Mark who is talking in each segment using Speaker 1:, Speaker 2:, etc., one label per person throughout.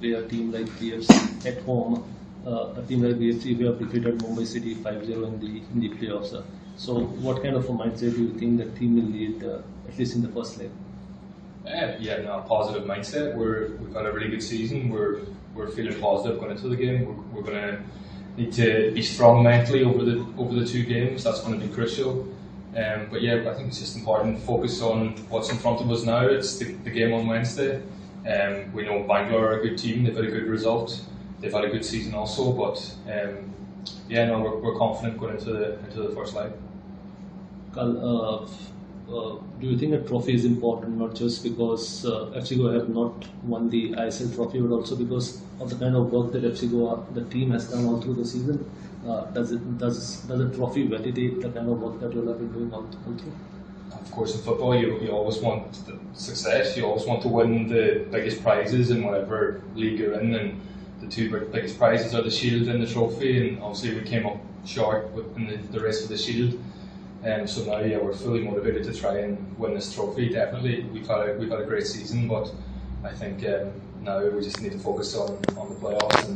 Speaker 1: play a team like PFC at home, a team like PFC we have defeated Mumbai City 5-0 in the playoffs. So what kind of a mindset do you think the team will need, at least in the first leg?
Speaker 2: Yeah, no, positive mindset. We've had a really good season. We're feeling positive going into the game. We're going to need to be strong mentally over the two games. That's going to be crucial. But yeah, I think it's just important to focus on what's in front of us now. It's the game on Wednesday. We know Bangalore are a good team. They've had a good result. They've had a good season also. But yeah, no, we're confident going into the first leg.
Speaker 1: Carl, do you think a trophy is important, not just because FC Goa have not won the ISL trophy, but also because of the kind of work that FC Goa, the team, has done all through the season? Does a trophy validate the kind of work that you have been doing all through?
Speaker 2: Of course, in football, you always want the success. You always want to win the biggest prizes in whatever league you're in, and the two biggest prizes are the Shield and the trophy. And obviously, we came up short in the race for the Shield. So now, yeah, we're fully motivated to try and win this trophy. Definitely, we've had a great season, but I think now we just need to focus on the playoffs,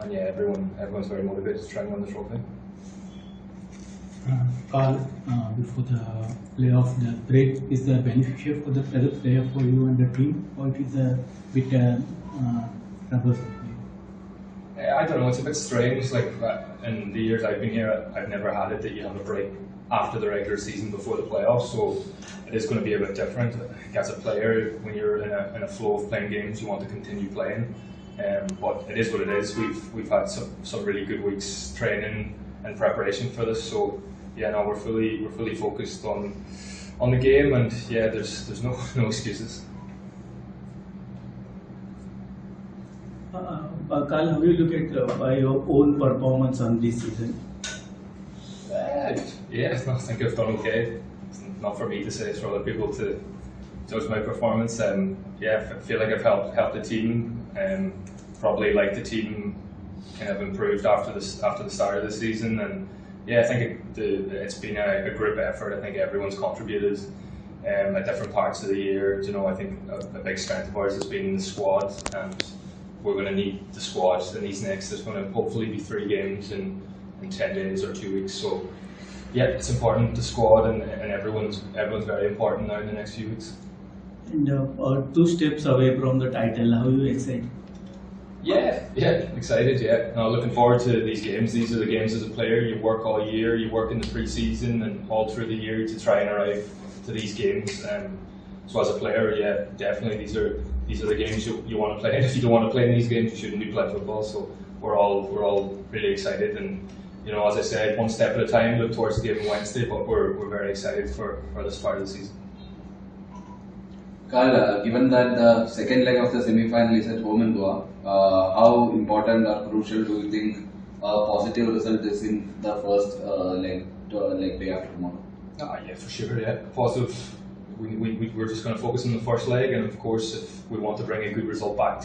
Speaker 2: and yeah, everyone's very motivated to try and win the trophy.
Speaker 3: Carl, before the playoff, the break is the beneficial for the player for you and the team, or it is a bit troublesome?
Speaker 2: I don't know. It's a bit strange. Like in the years I've been here, I've never had it that you have a break after the regular season before the playoffs, so it is going to be a bit different. As a player, when you're in a flow of playing games, you want to continue playing. But it is what it is. We've had some really good weeks training and preparation for this, so yeah, no, we're fully focused on the game, and yeah, there's no excuses.
Speaker 3: Carl, how do you look at your own performance on this season?
Speaker 2: Yeah, I think I've done okay. It's not for me to say, it's for other people to judge my performance. Yeah, I feel like I've helped the team. Probably like the team kind of improved after the start of the season, and yeah, I think it's been a group effort. I think everyone's contributed at different parts of the year. You know, I think a big strength of ours has been the squad, and we're going to need the squad in these next. There's going to hopefully be 3 games in 10 days or 2 weeks. So yeah, it's important, the squad, and everyone's very important now in the next few weeks.
Speaker 3: And 2 steps away from the title, how are you excited?
Speaker 2: Yeah, excited. Yeah, no, looking forward to these games. These are the games as a player. You work all year, you work in the pre-season and all through the year to try and arrive to these games. So as a player, yeah, definitely these are the games you want to play. And if you don't want to play in these games, you shouldn't be playing football. So we're all really excited, and you know, as I said, one step at a time. Look towards the game on Wednesday, but we're very excited for this part of the season.
Speaker 4: Carl, given that the second leg of the semi-final is at home in Goa, how important or crucial do you think a positive result is in the first leg day after tomorrow?
Speaker 2: Yeah, for sure. Yeah, positive. We're just going to focus on the first leg, and of course, if we want to bring a good result back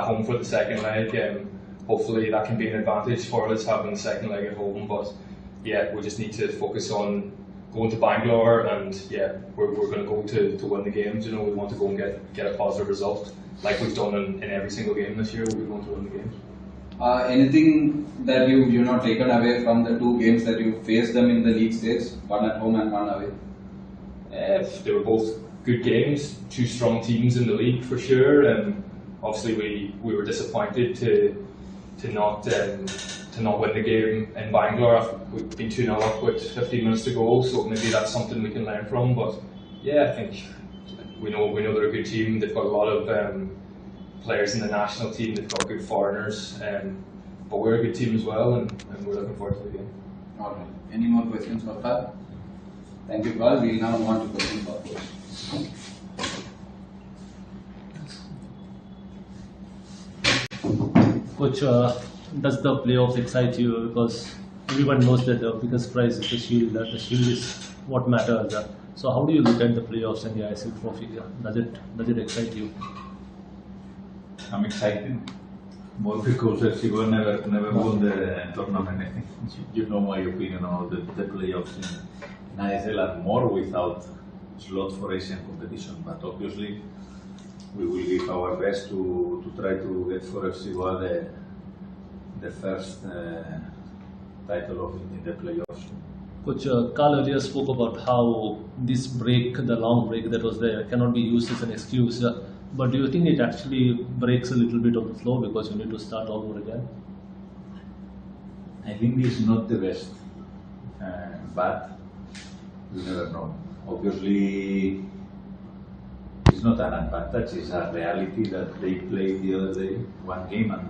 Speaker 2: home for the second leg, hopefully that can be an advantage for us having the second leg at home. But yeah, we just need to focus on going to Bangalore, and yeah, we're going to go to win the games. You know, we want to go and get a positive result, like we've done in every single game this year. We want to win the games.
Speaker 4: Anything that you know taken away from the 2 games that you faced them in the league stage, one at home and one away?
Speaker 2: They were both good games, 2 strong teams in the league for sure. And obviously we were disappointed to not win the game in Bangalore. We've been 2-0 up with 15 minutes to go, so maybe that's something we can learn from. But yeah, I think we know they're a good team. They've got a lot of players in the national team. They've got good foreigners, but we're a good team as well, and we're looking forward to the game.
Speaker 4: Alright. Any more questions for Carl? Thank you, Carl. We'll now move on to questions for
Speaker 1: Coach, does the playoffs excite you? Because everyone knows that the biggest prize is the Shield. The Shield is what matters. So how do you look at the playoffs and the ISL trophy? Does it excite you?
Speaker 5: I'm excited more because FC Goa never won the tournament. I think you know my opinion on the playoffs in ISL are more without slots for Asian competition, but obviously we will give our best to try to get for FC Goa the first title in the playoffs.
Speaker 1: Coach Carl earlier spoke about how this break, the long break that was there, cannot be used as an excuse. But do you think it actually breaks a little bit of the flow because you need to start all over again?
Speaker 5: I think it's not the best, but you never know. Obviously, it's not an advantage, it's a reality that they played the other day one game and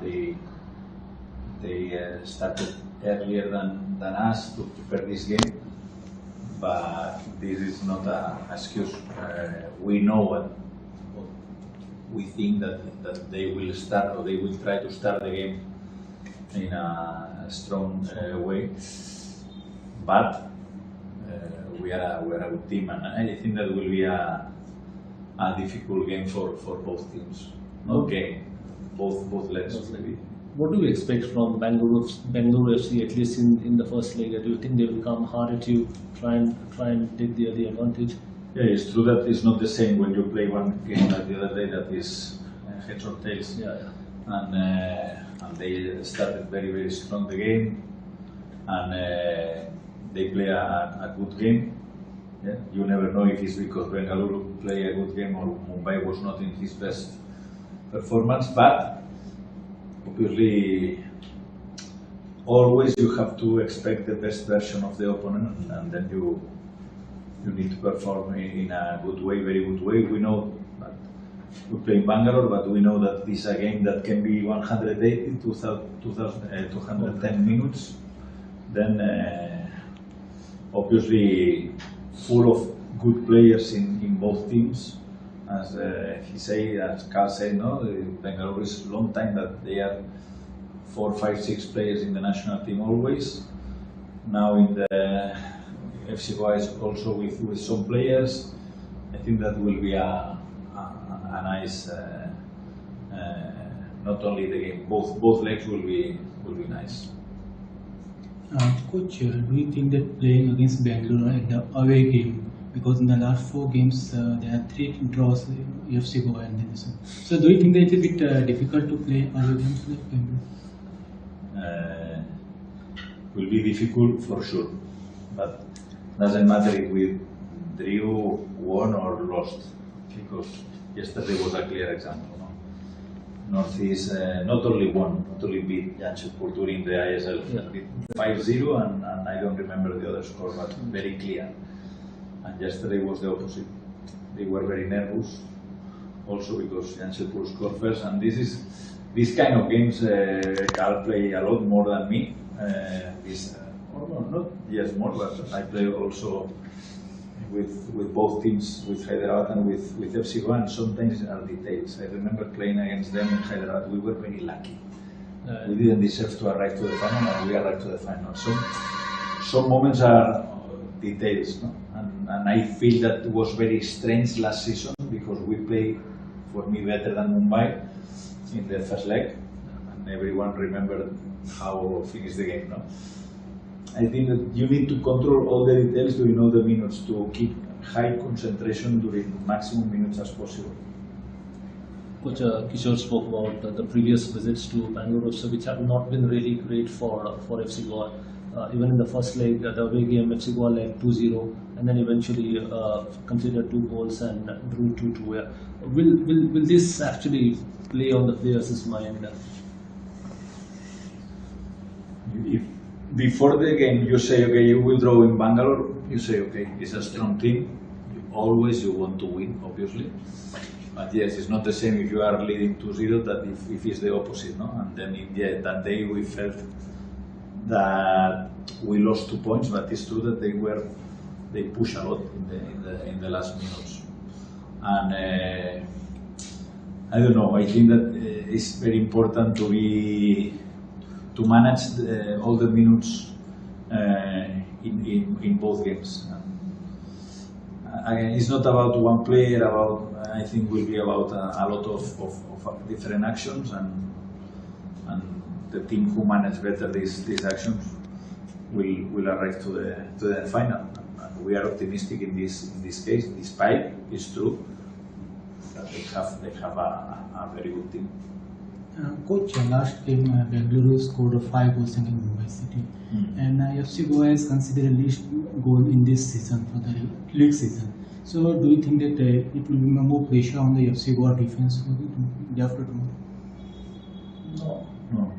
Speaker 5: they started earlier than us to prepare this game. But this is not an excuse. We know what we think that they will start or they will try to start the game in a strong way. But we are a good team, and I think that will be a difficult game for both teams. Okay, both legs maybe.
Speaker 1: What do you expect from Bangalore FC, at least in the first leg? Do you think they will come hard at you, try and take the early advantage?
Speaker 5: Yeah, it's true that it's not the same when you play one game like the other day that is heads or tails.
Speaker 1: Yeah.
Speaker 5: And they started very strong the game, and they play a good game. Yeah? You never know if it's because Bengaluru play a good game or Mumbai was not in his best performance, but obviously always you have to expect the best version of the opponent, and then you need to perform in a good way, very good way. We know that we play in Bangalore, but we know that this is a game that can be 180, 210 minutes. Then obviously full of good players in both teams. As Carl said, no, Bangalore is a long time that they are 4, 5, 6 players in the national team always. Now in the FC Goa is also with some players. I think that will be a nice, not only the game, both legs will be nice.
Speaker 3: Coach, do you think that playing against Bangalore at the away game, because in the last 4 games there are 3 draws, FC Goa and then this one. So do you think that it's a bit difficult to play away games like Bangalore?
Speaker 5: Will be difficult for sure, but doesn't matter if we drew, won or lost, because yesterday was a clear example. No? Northeast not only won, not only beat Jamshedpur during the ISL, beat 5-0 and I don't remember the other score, but very clear. And yesterday was the opposite. They were very nervous, also because Jamshedpur scored first, and this kind of games Carl play a lot more than me. More, but I play also with both teams, with Hyderabad and with FC Goa, and sometimes are details. I remember playing against them in Hyderabad, we were very lucky. We didn't deserve to arrive to the final, and we arrived to the final. Some moments are details, no? And I feel that it was very strange last season because we played, for me, better than Mumbai in the first leg, and everyone remembered how finished the game. No? I think that you need to control all the details during all the minutes to keep high concentration during maximum minutes as possible.
Speaker 1: Coach Kishore spoke about the previous visits to Bangalore, which have not been really great for FC Goa. Even in the first leg, the away game, FC Goa led 2-0, and then eventually conceded 2 goals and drew 2-2. Will this actually play on the players' mind?
Speaker 5: If before the game you say, okay, you will draw in Bangalore, you say, okay, it's a strong team. You want to win, obviously. But yes, it's not the same if you are leading 2-0 that if it's the opposite, no? And then that day we felt that we lost 2 points, but it's true that they push a lot in the last minutes. And I don't know. I think that it's very important to manage all the minutes in both games. Again, it's not about one player. I think will be about a lot of different actions, and the team who manage better these actions will arrive to the final. And we are optimistic in this case, despite it's true that they have a very good team.
Speaker 3: Coach, last game Bengaluru scored 5 goals against Mumbai City, and FC Goa has considered least goal in this season for the league season. So, do you think that it will be more pressure on the FC Goa defense for the day after tomorrow?
Speaker 5: No.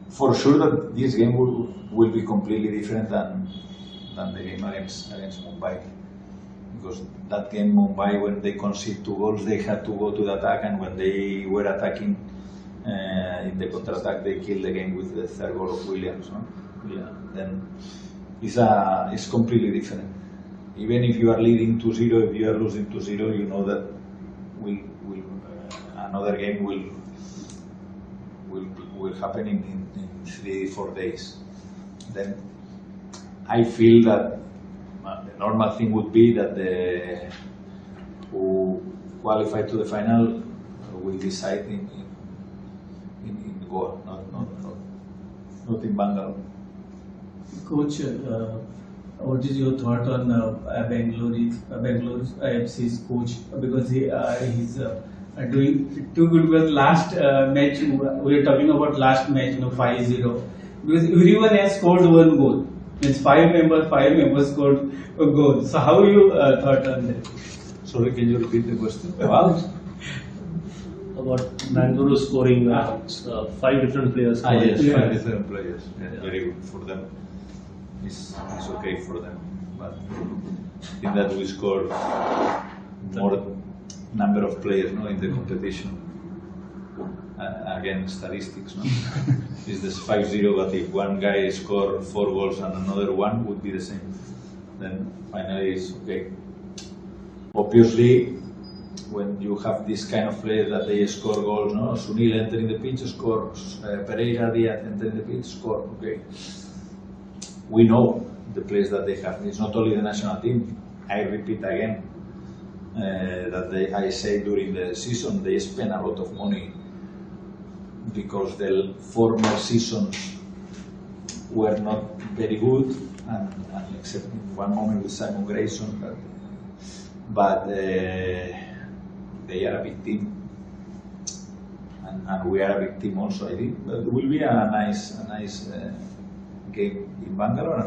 Speaker 5: For sure that this game will be completely different than the game against Mumbai. Because that game, Mumbai, when they conceded 2 goals, they had to go to the attack, and when they were attacking in the counter-attack, they killed the game with the 3rd goal of Williams. No? Yeah. Then it's completely different. Even if you are leading 2-0, if you are losing 2-0, you know that another game will happen in 3-4 days. Then I feel that the normal thing would be that who qualify to the final will decide in Goa, not in Bangalore.
Speaker 6: Coach, what is your thought on Bangalore FC's coach? Because he's doing too good with last match. We are talking about last match, 5-0. Because everyone has scored 1 goal. Means 5 members scored a goal. So how you thought on that?
Speaker 5: Sorry, can you repeat the question?
Speaker 1: About Bangalore scoring 5 different players.
Speaker 5: Yes,
Speaker 6: Yeah.
Speaker 5: 5 different players. Yeah, very good for them. It's okay for them. But in that we score more number of players, no, in the competition. Again, statistics, no? It's this 5-0, but if one guy score 4 goals and another one would be the same, then finally it's okay. Obviously, when you have this kind of players that they score goals, no? Sunil entering the pitch, score, Pereira Diaz entering the pitch, score, okay. We know the players that they have. It's not only the national team. I repeat again that I say during the season they spend a lot of money because the former seasons were not very good, and except in one moment with Simon Grayson, but they are a big team, and we are a big team also. I think but it will be a nice game in Bangalore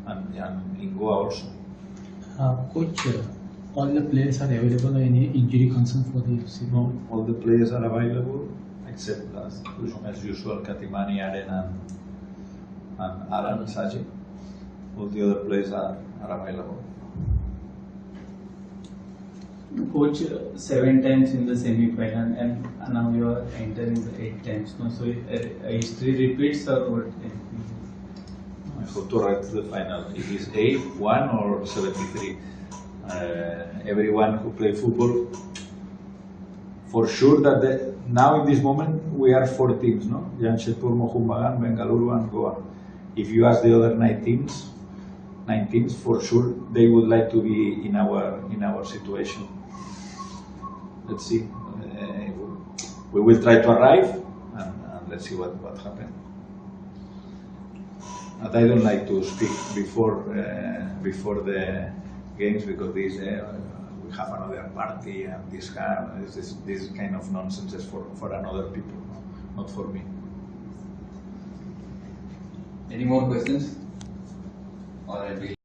Speaker 5: and in Goa also.
Speaker 3: Coach, all the players are available. Any injury concern for the FC?
Speaker 5: No, all the players are available except as usual Katimani, Aren and Alan Saji. All the other players are available.
Speaker 6: Coach, 7 times in the semi-final, and now you are entering the 8 times. No? So history repeats or what?
Speaker 5: I hope to write to the final. It is 8, 1 or 73. Everyone who play football, for sure that now in this moment we are 4 teams, no? Jamshedpur, Mohun Bagan, Bengaluru and Goa. If you ask the other 9 teams, for sure they would like to be in our situation. Let's see. We will try to arrive and let's see what happens. But I don't like to speak before the games because we have another party and this kind of nonsense is for another people, not for me.
Speaker 4: Any more questions? All right.